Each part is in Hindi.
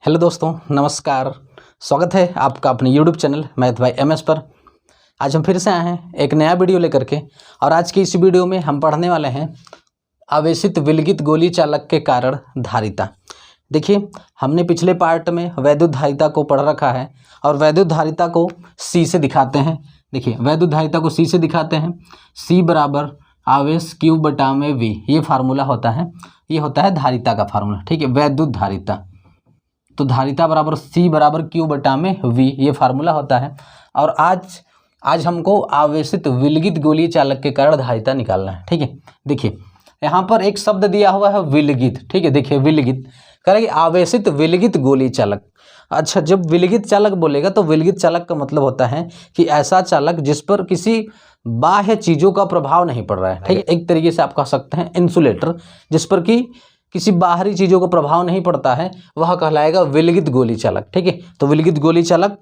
हेलो दोस्तों, नमस्कार। स्वागत है आपका अपने YouTube channel math bye MS पर। आज हम फिर से आए हैं एक नया वीडियो लेकर के। और आज की इस वीडियो में हम पढ़ने वाले हैं आवेशित विलगित गोली चालक के कारण धारिता। देखिए, हमने पिछले पार्ट में वैद्युत धारिता को पढ़ रखा है और वैद्युत धारिता को सी से दिखाते हैं। देखिए, वैद्युत धारिता को सी से दिखाते हैं। सी बराबर आवेश Q बटा में V, ये फार्मूला होता है। ये होता है धारिता का फार्मूला, ठीक है, वैद्युत धारिता। तो धारिता बराबर C बराबर Q बटा में V, ये फार्मूला होता है। और आज हमको आवेशित विलगित गोलीय चालक के कारण धारिता निकालना है, ठीक है। देखिए, यहाँ पर एक शब्द दिया हुआ है विलगित, ठीक है। देखिए, विलगित करेंगे आवेशित विलगित गोलीय चालक। अच्छा, जब विलगित चालक बोलेगा तो विलगित चालक का मतलब होता है कि ऐसा चालक जिस पर किसी बाह्य चीज़ों का प्रभाव नहीं पड़ रहा है, ठीक है। एक तरीके से आप कह सकते हैं इंसुलेटर, जिस पर कि किसी बाहरी चीज़ों का प्रभाव नहीं पड़ता है, वह कहलाएगा विलगित गोली चालक, ठीक है। तो विलगित गोली चालक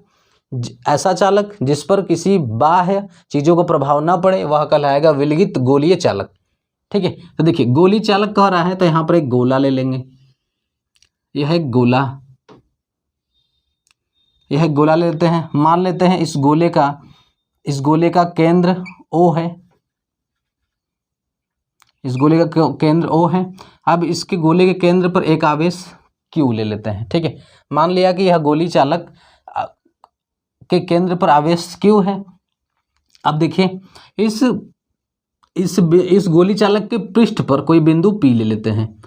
ऐसा चालक जिस पर किसी बाह्य चीज़ों का प्रभाव ना पड़े, वह कहलाएगा विलगित गोलीय चालक, ठीक है। तो देखिए, गोली चालक कह रहा है तो यहाँ पर एक गोला ले लेंगे। यह एक गोला, यह एक गोला ले लेते हैं। मान लेते हैं इस गोले का केंद्र O है। इस गोले का केंद्र O है। अब इसके गोले के केंद्र पर एक आवेश Q ले लेते हैं, ठीक है। मान लिया कि यह गोली चालक के केंद्र पर आवेश Q है। अब देखिए, इस गोली चालक के पृष्ठ पर कोई बिंदु P ले लेते हैं,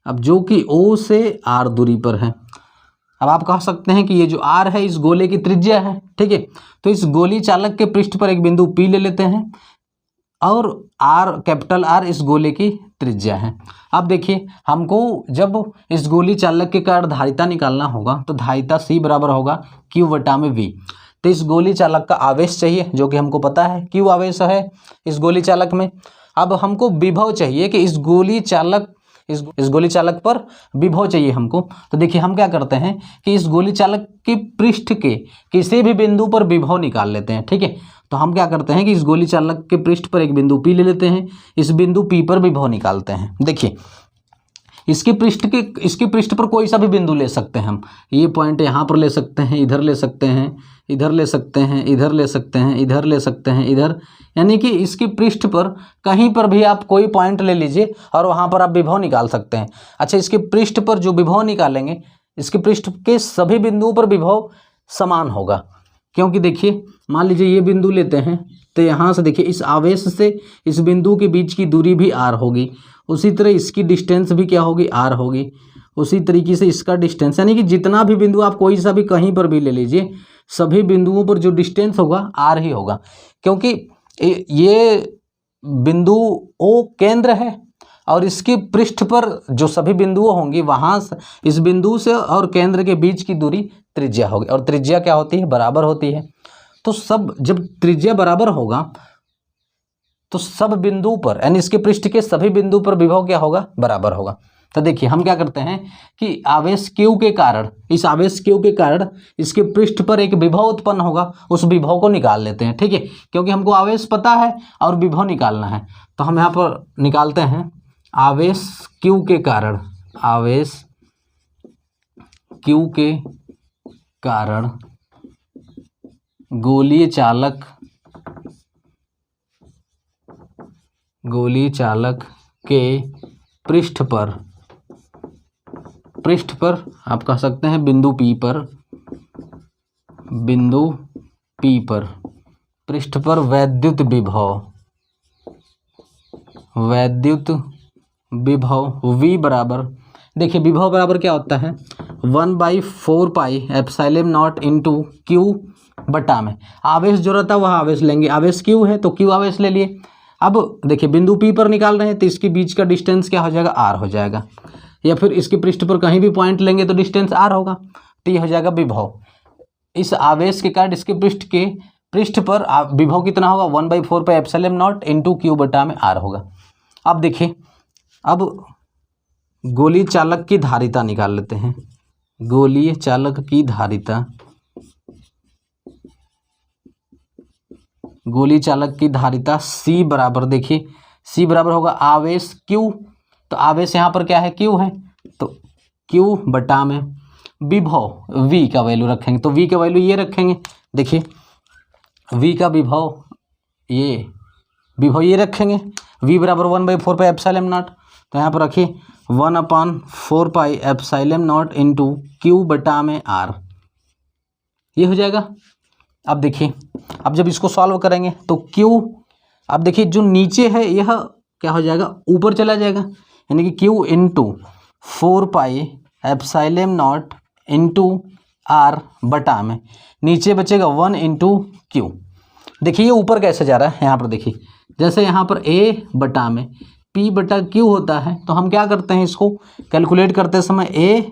अब जो कि O से R दूरी पर है। अब आप कह सकते हैं कि ये जो R है इस गोले की त्रिज्या है, ठीक है। तो इस गोली चालक के पृष्ठ पर एक बिंदु P ले लेते हैं और कैपिटल R इस गोले की त्रिज्या है। अब देखिए, हमको जब इस गोली चालक के कारण धारिता निकालना होगा तो धारिता C बराबर होगा Q बटा में V। तो इस गोली चालक का आवेश चाहिए, जो कि हमको पता है Q आवेश है इस गोली चालक में। अब हमको विभव चाहिए कि इस गोली चालक पर विभव चाहिए हमको। तो देखिए, हम क्या करते हैं कि इस गोली चालक के पृष्ठ के किसी भी बिंदु पर विभव निकाल लेते हैं, ठीक है। तो हम क्या करते हैं कि इस गोली चालक के पृष्ठ पर एक बिंदु P ले लेते हैं, इस बिंदु P पर विभव निकालते हैं। देखिए, इसके पृष्ठ पर कोई सा भी बिंदु ले सकते हैं हम। ये पॉइंट यहाँ पर ले सकते हैं, इधर ले सकते हैं, इधर ले सकते हैं, इधर ले सकते हैं, इधर ले सकते हैं, इधर, यानी कि इसके पृष्ठ पर कहीं पर भी आप कोई पॉइंट ले लीजिए और वहाँ पर आप विभव निकाल सकते हैं। अच्छा, इसके पृष्ठ पर जो विभव निकालेंगे, इसके पृष्ठ के सभी बिंदुओं पर विभव समान होगा। क्योंकि देखिए, मान लीजिए ये बिंदु लेते हैं तो यहाँ से देखिए, इस आवेश से इस बिंदु के बीच की दूरी भी R होगी। उसी तरह इसकी डिस्टेंस भी क्या होगी, R होगी। उसी तरीके से इसका डिस्टेंस, यानी कि जितना भी बिंदु आप कोई सा भी कहीं पर भी ले लीजिए, सभी बिंदुओं पर जो डिस्टेंस होगा R ही होगा। क्योंकि ये बिंदु O केंद्र है और इसके पृष्ठ पर जो सभी बिंदु होंगी, वहाँ इस बिंदु से और केंद्र के बीच की दूरी त्रिज्या होगी। और त्रिज्या क्या होती है, बराबर होती है। तो जब त्रिज्या बराबर होगा तो सब बिंदु पर, यानी इसके पृष्ठ के सभी बिंदु पर विभव क्या होगा, बराबर होगा। तो देखिए, हम क्या करते हैं कि आवेश Q के कारण, इस आवेश Q के कारण इसके पृष्ठ पर एक विभव उत्पन्न होगा, उस विभव को निकाल लेते हैं, ठीक है। क्योंकि हमको आवेश पता है और विभव निकालना है, तो हम यहाँ पर निकालते हैं आवेश Q के कारण, आवेश Q के कारण गोलीय चालक के पृष्ठ पर आप कह सकते हैं बिंदु P पर पृष्ठ पर वैद्युत विभव V बराबर, देखिए विभव बराबर क्या होता है, 1/4 पाई एप्सिलॉन नॉट इंटू Q बटा में। आवेश जो रहता है वह आवेश लेंगे, आवेश Q है तो Q आवेश ले लिए। अब देखिए, बिंदु P पर निकाल रहे हैं तो इसके बीच का डिस्टेंस क्या हो जाएगा, R हो जाएगा। या फिर इसके पृष्ठ पर कहीं भी पॉइंट लेंगे तो डिस्टेंस R होगा, तो ये हो जाएगा विभव। इस आवेश के कारण इसके पृष्ठ पर विभव कितना होगा, 1/4 पाई एप्सिलॉन नॉट इंटू Q बटा में R होगा। अब देखिए, अब गोली चालक की धारिता निकाल लेते हैं। गोलीय चालक की धारिता, गोली चालक की धारिता C बराबर, देखिए C बराबर होगा आवेश Q, तो आवेश यहाँ पर क्या है, Q है, तो Q बटा में विभव V का वैल्यू रखेंगे, तो V का वैल्यू ये रखेंगे। देखिए V का विभव ये रखेंगे, V बराबर 1/4 पाई एप्सिलॉन नॉट। तो यहाँ पर रखिए 1/4 पाई एप्सिलॉन नॉट इंटू Q बटा में R, ये हो जाएगा। अब देखिए, अब जब इसको सॉल्व करेंगे तो Q, अब देखिए जो नीचे है यह क्या हो जाएगा, ऊपर चला जाएगा, यानी कि Q into 4 pi epsilon not into R बटा में, नीचे बचेगा 1 इंटू Q। देखिए ये ऊपर कैसे जा रहा है, यहाँ पर देखिए, जैसे यहाँ पर A बटा में P बटा Q होता है, तो हम क्या करते हैं, इसको कैलकुलेट करते समय A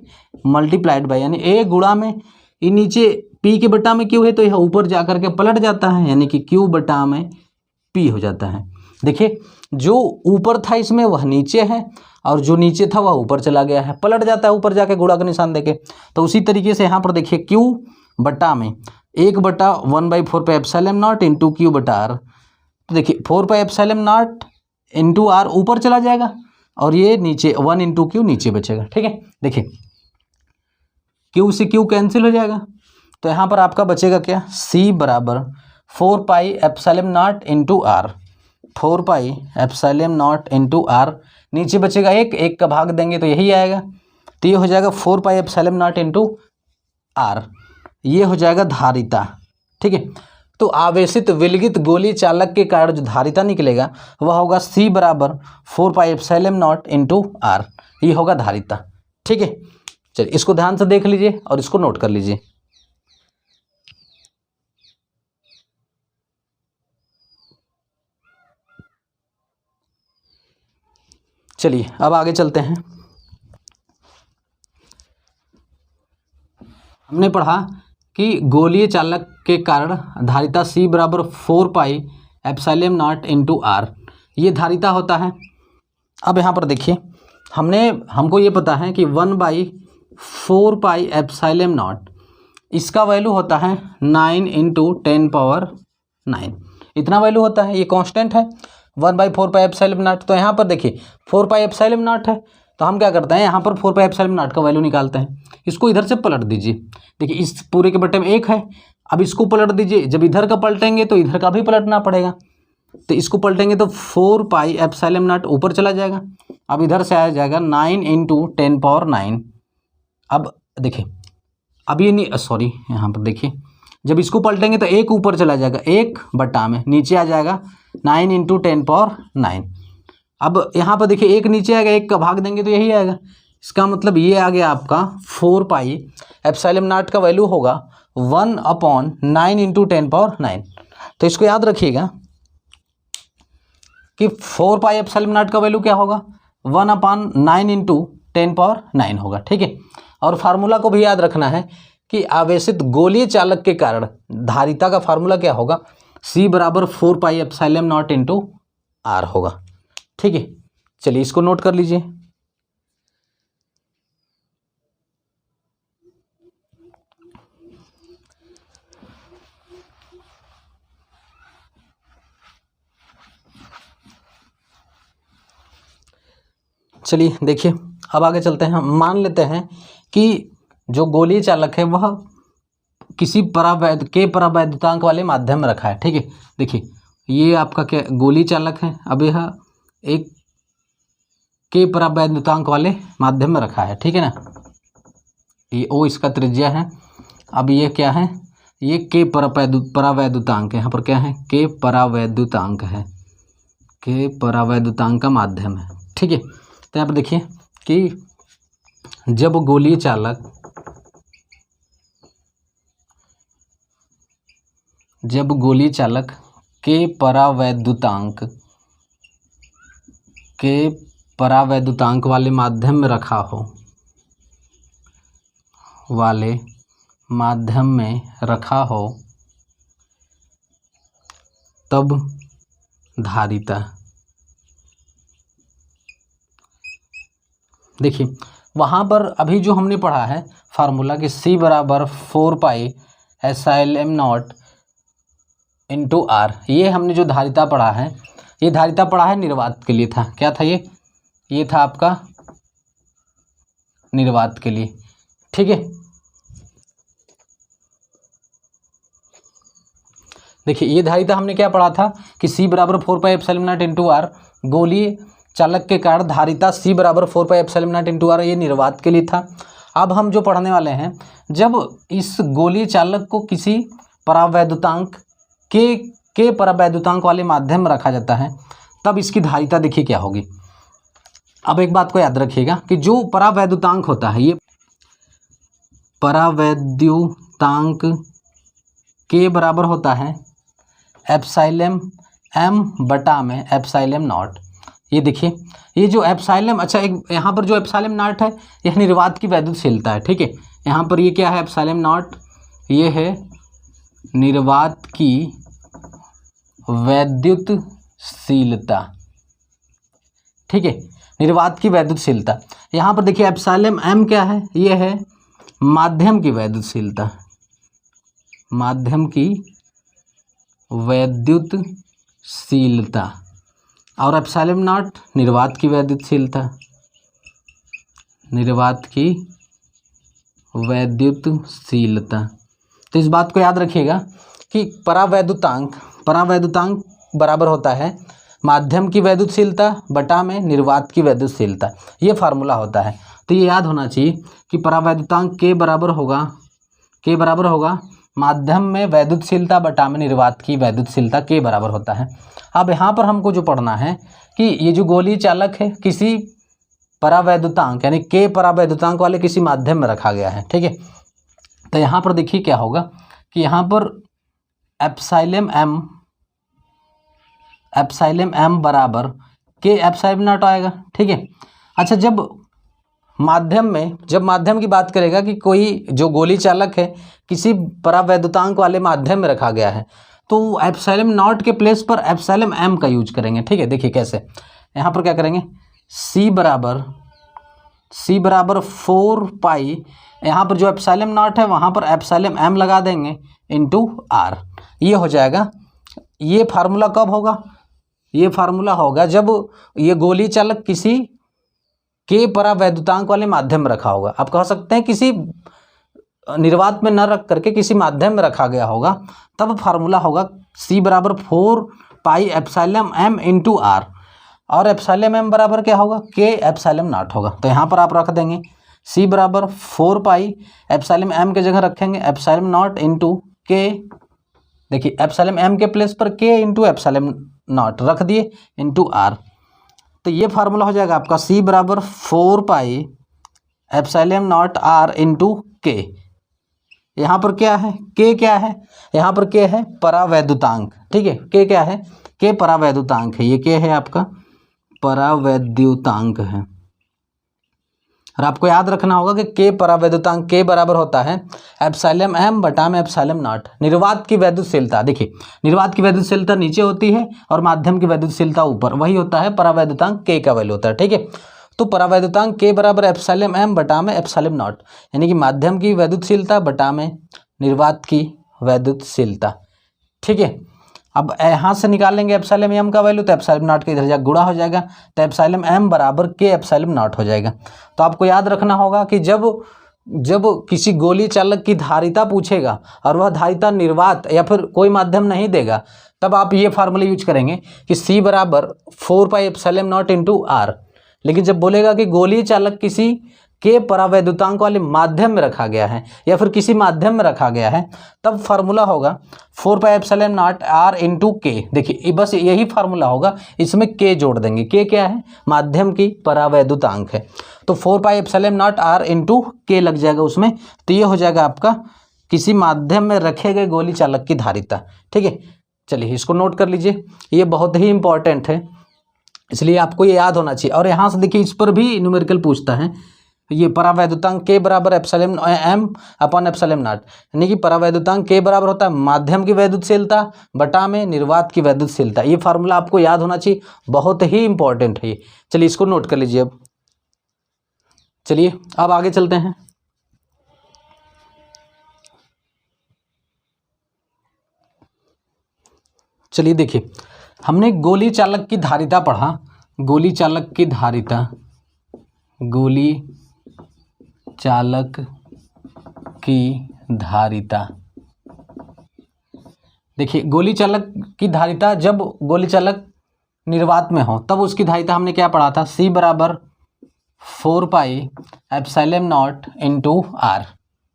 मल्टीप्लाइड बाई, यानी A गुणा में ये नीचे P के बटा में Q है, तो यह ऊपर जा कर के पलट जाता है, यानी कि Q बटा में P हो जाता है। देखिए जो ऊपर था इसमें वह नीचे है, और जो नीचे था वह ऊपर चला गया है, पलट जाता है ऊपर जाके गुणा का निशान देके। तो उसी तरीके से यहाँ पर देखिए Q बटा में 1/1/4 पाई एप्सिलॉन नॉट इंटू Q बटा R। तो देखिए 4 pi epsilon not into R ऊपर चला जाएगा, और ये नीचे 1 इंटू Q नीचे बचेगा। ठीक है, देखिए Q से Q कैंसिल हो जाएगा, तो यहाँ पर आपका बचेगा क्या, C बराबर 4 pi epsilon not into R, 4 pi epsilon not into R, नीचे बचेगा एक का भाग देंगे तो यही आएगा, तो ये हो जाएगा 4 pi epsilon not into R, ये हो जाएगा धारिता। ठीक है, तो आवेशित विलगित गोलीय चालक के कारण जो धारिता निकलेगा वह होगा C बराबर 4 pi epsilon not into R, ये होगा धारिता। ठीक है, चलिए इसको ध्यान से देख लीजिए और इसको नोट कर लीजिए। चलिए अब आगे चलते हैं। हमने पढ़ा कि गोलीय चालक के कारण धारिता C बराबर 4 pi epsilon not into R, ये धारिता होता है। अब यहाँ पर देखिए, हमको ये पता है कि 1/4 पाई एप्सिलॉन नॉट, इसका वैल्यू होता है 9 इंटू 10⁻9, इतना वैल्यू होता है, ये कांस्टेंट है 1/4 पाई एप्सिलॉन नॉट। तो यहाँ पर देखिए 4 पाई एप्सिलॉन नॉट है, तो हम क्या करते हैं, यहाँ पर 4 पाई एप्सिलॉन नॉट का वैल्यू निकालते हैं। इसको इधर से पलट दीजिए, देखिए इस पूरे के बटे में 1 है, अब इसको पलट दीजिए, जब इधर का पलटेंगे तो इधर का भी पलटना पड़ेगा, तो इसको पलटेंगे तो 4 पाई एप्सिलॉन नॉट ऊपर चला जाएगा, अब इधर से आ जाएगा 9 इंटू 10⁻9। अब देखिए, अब ये नहीं, सॉरी यहाँ पर देखिए, जब इसको पलटेंगे तो 1 ऊपर चला जाएगा, 1 बटा में नीचे आ जाएगा 9 इंटू 10⁻9। अब यहाँ पर देखिए 1 नीचे आएगा, 1 का भाग देंगे तो यही आएगा, इसका मतलब ये आ गया आपका 4 पाई एप्सिलॉन नॉट का वैल्यू होगा 1/9 इंटू 10⁻9। तो इसको याद रखिएगा कि 4 पाई एप्सिलॉन नॉट का वैल्यू क्या होगा, 1/9 इंटू 10⁻9 होगा। ठीक है, और फार्मूला को भी याद रखना है कि आवेशित गोलीय चालक के कारण धारिता का फार्मूला क्या होगा, C बराबर 4 pi epsilon not into R होगा। ठीक है, चलिए इसको नोट कर लीजिए। चलिए देखिए अब आगे चलते हैं। हम मान लेते हैं कि जो गोलीय चालक है वह किसी परावैद्युतांक वाले माध्यम में रखा है। ठीक है, देखिए ये आपका क्या गोलीय चालक है, अब यह एक के परावैद्युतांक वाले माध्यम में रखा है। ठीक है ना, ये O इसका त्रिज्या है। अब ये क्या है, ये के परावैद्युतांक है, यहाँ पर क्या है, के परावैद्युतांक है, के परावैद्युतांक का माध्यम है। ठीक है, तो यहाँ पर देखिए कि जब गोलीय चालक के परावैद्युतांक वाले माध्यम में रखा हो, तब धारिता, देखिए वहाँ पर अभी जो हमने पढ़ा है फार्मूला कि C बराबर 4 pi epsilon not into R, ये हमने जो धारिता पढ़ा है, ये धारिता पढ़ा है निर्वात के लिए था। क्या था ये था आपका निर्वात के लिए। ठीक है, देखिए ये धारिता हमने क्या पढ़ा था कि C बराबर 4πε0 इंटू आर, गोलीय चालक के कारण धारिता C बराबर 4πε0 इंटू आर, ये निर्वात के लिए था। अब हम जो पढ़ने वाले हैं, जब इस गोलीय चालक को किसी परावैद्युतांक के परावैद्युतांक वाले माध्यम में रखा जाता है, तब इसकी धारिता देखिए क्या होगी। अब एक बात को याद रखिएगा कि जो परावैद्युतांक होता है, ये परावैद्युतांक के बराबर होता है एप्सिलॉन m बटा में एप्सिलॉन नॉट। ये देखिए ये जो एप्सिलॉन, अच्छा एक यहाँ पर जो एप्सिलॉन नॉट है यह निर्वात की वैद्युतशीलता है, ठीक है। यहाँ पर ये क्या है एप्सिलॉन नॉट, ये है निर्वात की वैद्युतशीलता, ठीक है, निर्वात की वैद्युतशीलता। यहाँ पर देखिए एप्सिलॉन m क्या है, ये है माध्यम की वैद्युतशीलता, माध्यम की वैद्युतशीलता, और एप्सिलॉन नॉट निर्वात की वैद्युतशीलता, निर्वात की वैद्युतशीलता। तो इस बात को याद रखिएगा कि परावैद्युतांक बराबर होता है माध्यम की वैद्युतशीलता बटा में निर्वात की वैद्युतशीलता, ये फार्मूला होता है। तो ये याद होना चाहिए कि परावैद्युतांक के बराबर होगा माध्यम में वैद्युतशीलता बटा में निर्वात की वैद्युतशीलता के बराबर होता है। अब यहाँ पर हमको जो पढ़ना है कि ये जो गोलीय चालक है किसी परावैद्युतांक यानी के परावैद्युतांक वाले किसी माध्यम में रखा गया है, ठीक है। तो यहाँ पर देखिए क्या होगा कि यहाँ पर एप्सिलॉन m बराबर के एप्सिलॉन नॉट आएगा, ठीक है। अच्छा जब माध्यम की बात करेगा कि कोई जो गोली चालक है किसी परावैद्युतांक वाले माध्यम में रखा गया है, तो एप्सिलॉन नॉट के प्लेस पर एप्सिलॉन m का यूज करेंगे, ठीक है। देखिए कैसे, यहाँ पर क्या करेंगे, C बराबर 4 पाई, यहाँ पर जो एप्सिलॉन नॉट है वहाँ पर एप्सिलॉन m लगा देंगे इंटू r, ये हो जाएगा। ये फार्मूला कब होगा, ये फार्मूला होगा जब ये गोली चालक किसी के परावैद्युतांक वाले माध्यम में रखा होगा। आप कह सकते हैं किसी निर्वात में न रख करके किसी माध्यम में रखा गया होगा, तब फार्मूला होगा C बराबर 4 pi epsilon m into R, और एप्सिलॉन m बराबर क्या होगा, के एप्सिलॉन नॉट होगा। तो यहाँ पर आप रख देंगे C बराबर 4 पाई एप्सिलॉन m के जगह रखेंगे एप्सिलॉन नॉट इंटू के, देखिए एप्सिलॉन m के प्लेस पर के इंटू एप्सिलॉन नॉट रख दिए इंटू आर। तो ये फार्मूला हो जाएगा आपका C बराबर 4 pi epsilon not R into K. यहाँ पर क्या है, के क्या है, यहाँ पर के है परावैद्युतांक, ठीक है। के क्या है, के परावैद्युतांक है, ये के है आपका परावैद्युतांक है। और आपको याद रखना होगा कि के परावैद्युतांक के बराबर होता है एप्सिलॉन m बटा में एप्सिलॉन नॉट। निर्वात की वैद्युतशीलता, देखिए निर्वात की वैद्युतशीलता नीचे होती है और माध्यम की वैद्युतशीलता ऊपर, वही होता है परावैद्युतांक के का वैल्यू होता है, ठीक है। तो परावैद्युतांक के बराबर एप्सिलॉन m बटा में एप्सिलॉन नॉट, यानी कि माध्यम की वैद्युतशीलता बटा में निर्वात की वैद्युतशीलता, ठीक है। अब यहाँ से निकालेंगे एप्सिलॉन m का वैल्यू, तो एप्सिलॉन नॉट के इधर जा गुणा हो जाएगा, तो एप्सिलॉन m बराबर के एप्सिलॉन नॉट हो जाएगा। तो आपको याद रखना होगा कि जब किसी गोली चालक की धारिता पूछेगा और वह धारिता निर्वात या फिर कोई माध्यम नहीं देगा, तब आप ये फार्मूला यूज करेंगे कि C बराबर 4 pi epsilon not into R. लेकिन जब बोलेगा कि गोली चालक किसी के परावैद्युतांक वाले माध्यम में रखा गया है या फिर किसी माध्यम में रखा गया है, तब फार्मूला होगा 4 pi epsilon not R into K. देखिए बस यही फार्मूला होगा, इसमें के जोड़ देंगे। के क्या है, माध्यम की परावैद्युतांक है, तो 4 pi epsilon not R into K लग जाएगा उसमें। तो ये हो जाएगा आपका किसी माध्यम में रखे गए गोली चालक की धारिता, ठीक है। चलिए इसको नोट कर लीजिए, ये बहुत ही इंपॉर्टेंट है, इसलिए आपको ये याद होना चाहिए। और यहाँ से देखिए इस पर भी न्यूमेरिकल पूछता है, ये परावैद्युतांक के बराबर epsilon m upon epsilon not, यानी कि परावैद्युतांक के बराबर होता है माध्यम की वैद्युतशीलता बटा में निर्वात की वैद्युतशीलता। ये फार्मूला आपको याद होना चाहिए, बहुत ही इंपॉर्टेंट है ये। चलिए इसको नोट कर लीजिए। अब चलिए अब आगे चलते हैं। चलिए देखिए हमने गोली चालक की धारिता पढ़ा, गोली चालक की धारिता, गोली चालक की धारिता, देखिए गोली चालक की धारिता, जब गोली चालक निर्वात में हो तब उसकी धारिता हमने क्या पढ़ा था, C बराबर 4 pi epsilon not into R.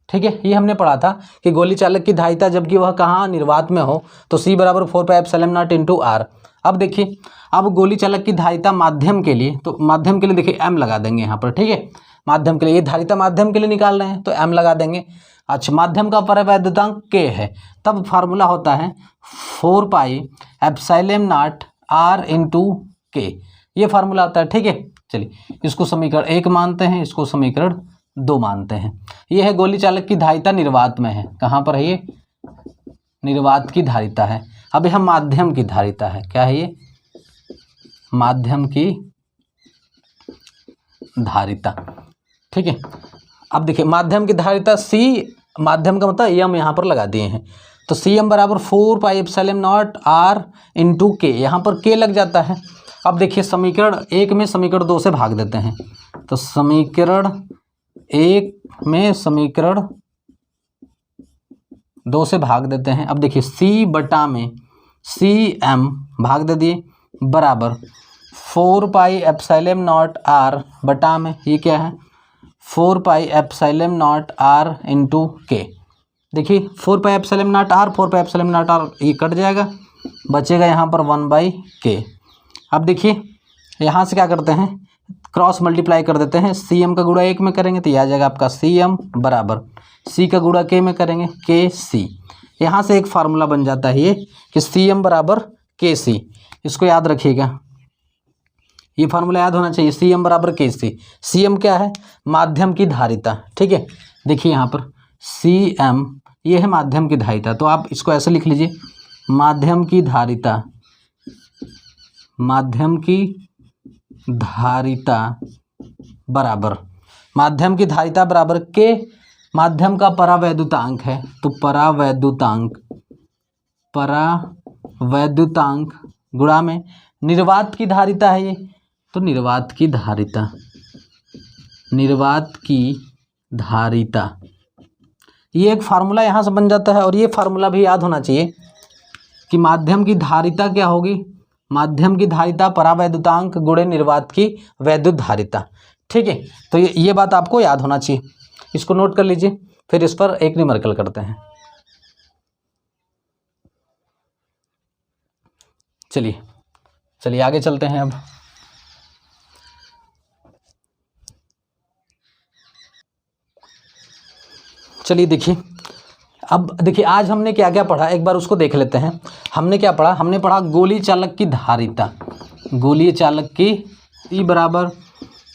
ठीक है, ये हमने पढ़ा था कि गोली चालक की धारिता जबकि वह कहाँ निर्वात में हो तो C बराबर 4 pi epsilon not into R. अब देखिए, अब गोली चालक की धारिता माध्यम के लिए, तो माध्यम के लिए देखिए M लगा देंगे यहाँ पर। ठीक है, माध्यम के लिए, ये धारिता माध्यम के लिए निकाल रहे हैं तो M लगा देंगे। अच्छा, माध्यम का परावैद्युतांक K है, तब फार्मूला होता है 4 pi epsilon not R into K, ये फार्मूला होता है। ठीक है, चलिए इसको समीकरण 1 मानते हैं, इसको समीकरण 2 मानते हैं। ये है गोली चालक की धारिता निर्वात में है, कहाँ पर है ये, निर्वात की धारिता है। अब यह माध्यम की धारिता है, क्या है ये, माध्यम की धारिता। ठीक है, अब देखिए माध्यम की धारिता C, माध्यम का मतलब M यहाँ पर लगा दिए हैं, तो CM बराबर 4 pi epsilon not R into K, यहाँ पर K लग जाता है। अब देखिए समीकरण 1 में समीकरण 2 से भाग देते हैं, तो समीकरण 1 में समीकरण 2 से भाग देते हैं। अब देखिए C बटा में CM भाग दे दिए बराबर 4 पाई एप्सिलॉन नॉट R बटा में, ये क्या है, 4 pi epsilon not R into K। देखिए 4 pi epsilon not R, 4 pi epsilon not R, ये कट जाएगा, बचेगा यहाँ पर 1 बाई K। अब देखिए यहाँ से क्या करते हैं, क्रॉस मल्टीप्लाई कर देते हैं, CM का गुणा 1 में करेंगे तो यह आ जाएगा आपका CM बराबर C का गुणा K में करेंगे KC। यहाँ से एक फार्मूला बन जाता है ये कि CM बराबर KC, इसको याद रखिएगा, ये फार्मूला याद होना चाहिए, CM बराबर KC। CM क्या है, माध्यम की धारिता। ठीक है, देखिए यहाँ पर CM ये है माध्यम की धारिता, तो आप इसको ऐसे लिख लीजिए, माध्यम की धारिता, माध्यम की धारिता बराबर, माध्यम की धारिता बराबर K, माध्यम का परावैद्युतांक है तो परावैद्युतांक, परावैद्युतांक गुणा में निर्वात की धारिता है ये, तो निर्वात की धारिता, निर्वात की धारिता, ये एक फार्मूला यहाँ से बन जाता है। और ये फार्मूला भी याद होना चाहिए कि माध्यम की धारिता क्या होगी, माध्यम की धारिता परावैद्युतांक गुणे निर्वात की वैद्युत धारिता। ठीक है, तो ये बात आपको याद होना चाहिए, इसको नोट कर लीजिए, फिर इस पर एक न्यूमेरिकल करते हैं। चलिए चलिए आगे चलते हैं। अब चलिए देखिए, अब देखिए आज हमने क्या क्या पढ़ा, एक बार उसको देख लेते हैं। हमने क्या पढ़ा, हमने पढ़ा गोली चालक की धारिता, गोली चालक की E बराबर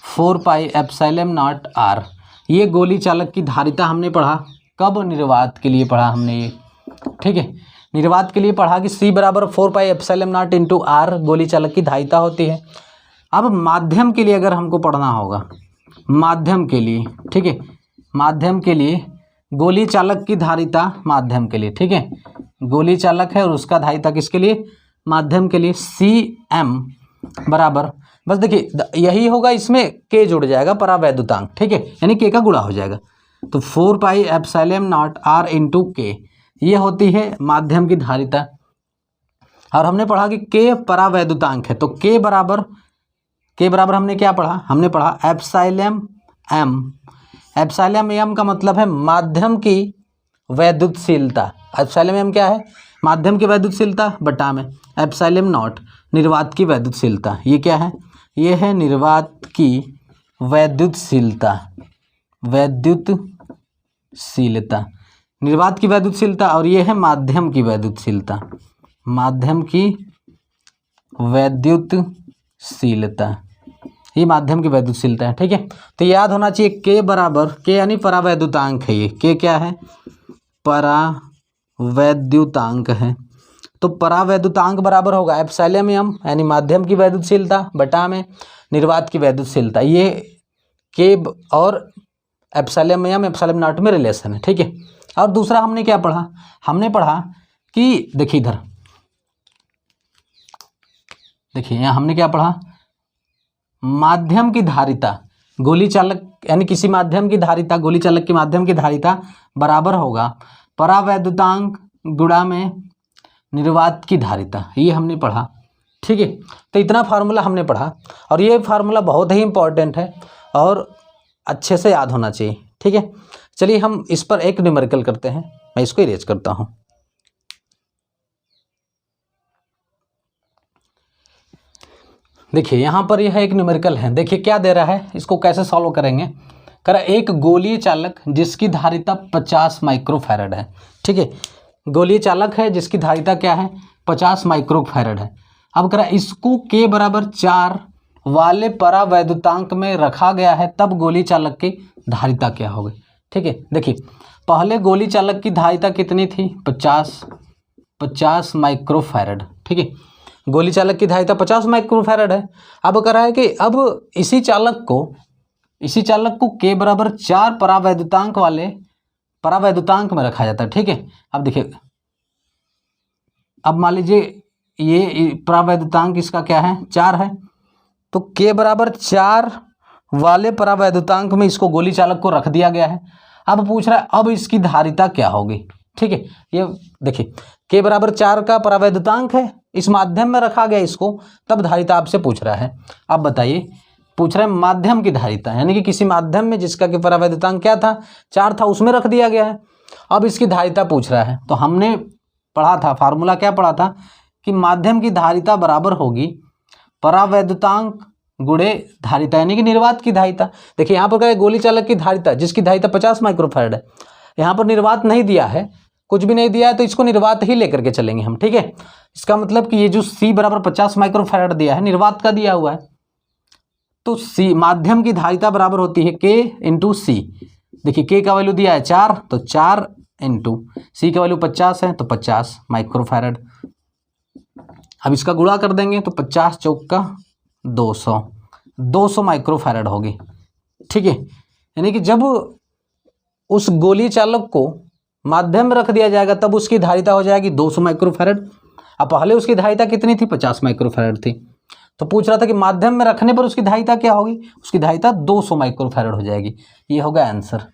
4 पाई एप्सिलॉन नॉट R, ये गोली चालक की धारिता हमने पढ़ा, कब, निर्वात के लिए पढ़ा हमने ये। ठीक है, निर्वात के लिए पढ़ा कि C बराबर 4 pi epsilon not into R गोली चालक की धारिता होती है। अब माध्यम के लिए अगर हमको पढ़ना होगा, माध्यम के लिए, ठीक है, माध्यम के लिए गोली चालक की धारिता माध्यम के लिए, ठीक है, गोली चालक है और उसका धारिता किसके लिए, माध्यम के लिए, CM बराबर, बस देखिए यही होगा, इसमें K जुड़ जाएगा परावैद्युतांक। ठीक है, यानी K का गुणा हो जाएगा, तो 4 pi epsilon not R into K, ये होती है माध्यम की धारिता। और हमने पढ़ा कि K परावैद्युतांक है, तो K बराबर हमने क्या पढ़ा, हमने पढ़ा एप्सिलॉन M, एप्सिलॉन M का मतलब है माध्यम की वैद्युतशीलता। एप्सिलॉन M क्या है, माध्यम की वैद्युतशीलता बटा में एप्सिलॉन नॉट निर्वात की वैद्युतशीलता। ये क्या है, ये है निर्वात की वैद्युतशीलता, वैद्युतशीलता, निर्वात की वैद्युतशीलता, और ये है माध्यम की वैद्युतशीलता, माध्यम की वैद्युतशीलता, ये माध्यम की वैद्युतशीलता है। ठीक है, तो याद होना चाहिए K बराबर, K यानी परावैद्युतांक है, ये K क्या है, परावैद्युतांक है, तो परावैद्युतांक बराबर होगा एप्सिलॉन M यानी माध्यम की वैद्युतशीलता बटा में निर्वात की वैद्युतशीलता। ये K और एप्सिलॉन M एप्सिलॉन नॉट में रिलेशन है। ठीक है, और दूसरा हमने क्या पढ़ा, हमने पढ़ा कि देखिए इधर देखिए, यहाँ हमने क्या पढ़ा, माध्यम की धारिता गोली चालक यानी किसी माध्यम की धारिता, गोली चालक की माध्यम की धारिता बराबर होगा परावैद्युतांक गुणा में निर्वात की धारिता, ये हमने पढ़ा। ठीक है, तो इतना फार्मूला हमने पढ़ा और ये फार्मूला बहुत ही इंपॉर्टेंट है और अच्छे से याद होना चाहिए। ठीक है, चलिए हम इस पर एक न्यूमेरिकल करते हैं। मैं इसको इरेज करता हूँ। देखिए यहाँ पर यह एक न्यूमेरिकल है। देखिए क्या दे रहा है, इसको कैसे सॉल्व करेंगे। कह रहा एक गोलीय चालक जिसकी धारिता 50 माइक्रोफैरड है। ठीक है, गोलीय चालक है जिसकी धारिता क्या है, 50 माइक्रोफैरड है। अब कह रहा इसको K बराबर 4 वाले परावैद्युतांक में रखा गया है, तब गोलीय चालक की धारिता क्या होगी। ठीक है, देखिए पहले गोलीय चालक की धारिता कितनी थी, 50 माइक्रोफैरड। ठीक है, गोलीय चालक की धारिता 50 माइक्रोफैरड है। अब कह रहा है कि अब इसी चालक को K बराबर 4 परावैद्युतांक वाले परावैद्युतांक में रखा जाता है। ठीक है, अब देखिए, अब मान लीजिए ये परावैद्युतांक इसका क्या है, 4 है, तो K बराबर 4 वाले परावैद्युतांक में इसको गोलीय चालक को रख दिया गया है। अब पूछ रहा है अब इसकी धारिता क्या होगी। ठीक है, ये देखिए K बराबर 4 का परावैद्युतांक है, इस माध्यम में रखा गया इसको, तब धारिता आपसे पूछ रहा है। अब बताइए, पूछ रहा है माध्यम की धारिता, यानी कि किसी माध्यम में जिसका कि परावैद्युतांक क्या था, 4 था, उसमें रख दिया गया है। अब इसकी धारिता पूछ रहा है, तो हमने पढ़ा था फार्मूला, क्या पढ़ा था कि माध्यम की धारिता बराबर होगी परावैद्युतांक गुणे धारिता, यानी कि निर्वात की धारिता। देखिए यहाँ पर क्या है, गोलीय चालक की धारिता जिसकी धारिता 50 माइक्रोफैरड है। यहाँ पर निर्वात नहीं दिया है, कुछ भी नहीं दिया है, तो इसको निर्वात ही लेकर के चलेंगे हम। ठीक है, इसका मतलब कि ये जो C बराबर 50 माइक्रोफैरड दिया है, निर्वात का दिया हुआ है, तो C माध्यम की धारिता बराबर होती है K इंटू C। देखिए K का वैल्यू दिया है 4, तो 4 इंटू C का वैल्यू 50 है, तो 50 माइक्रोफैरड। अब इसका गुणा कर देंगे तो 50 चौक का 200 माइक्रोफैरड होगी। ठीक है, यानी कि जब उस गोलीय चालक को माध्यम में रख दिया जाएगा तब उसकी धारिता हो जाएगी 200 माइक्रोफैरड। अब पहले उसकी धारिता कितनी थी, 50 माइक्रोफैरड थी, तो पूछ रहा था कि माध्यम में रखने पर उसकी धारिता क्या होगी, उसकी धारिता 200 माइक्रोफैरड हो जाएगी। ये होगा आंसर।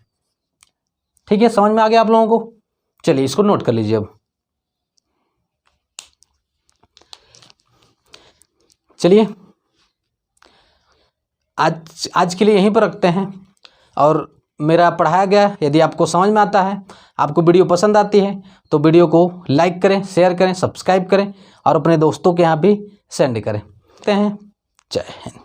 ठीक है, समझ में आ गया आप लोगों को। चलिए इसको नोट कर लीजिए। अब चलिए आज के लिए यहीं पर रखते हैं, और मेरा पढ़ाया गया यदि आपको समझ में आता है, आपको वीडियो पसंद आती है, तो वीडियो को लाइक करें, शेयर करें, सब्सक्राइब करें और अपने दोस्तों के यहाँ भी सेंड करें। जय हिंद।